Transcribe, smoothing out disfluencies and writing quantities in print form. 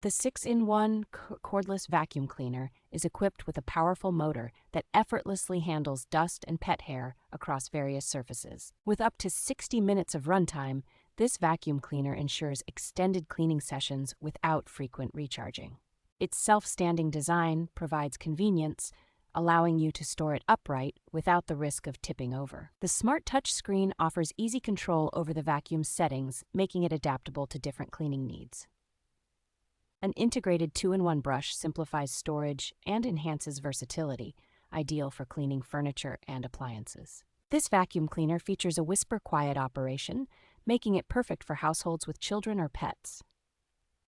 The 6-in-1 cordless vacuum cleaner is equipped with a powerful motor that effortlessly handles dust and pet hair across various surfaces. With up to 60 minutes of runtime, this vacuum cleaner ensures extended cleaning sessions without frequent recharging. Its self-standing design provides convenience, allowing you to store it upright without the risk of tipping over. The smart touchscreen offers easy control over the vacuum's settings, making it adaptable to different cleaning needs. An integrated 2-in-1 brush simplifies storage and enhances versatility, ideal for cleaning furniture and appliances. This vacuum cleaner features a whisper-quiet operation, making it perfect for households with children or pets.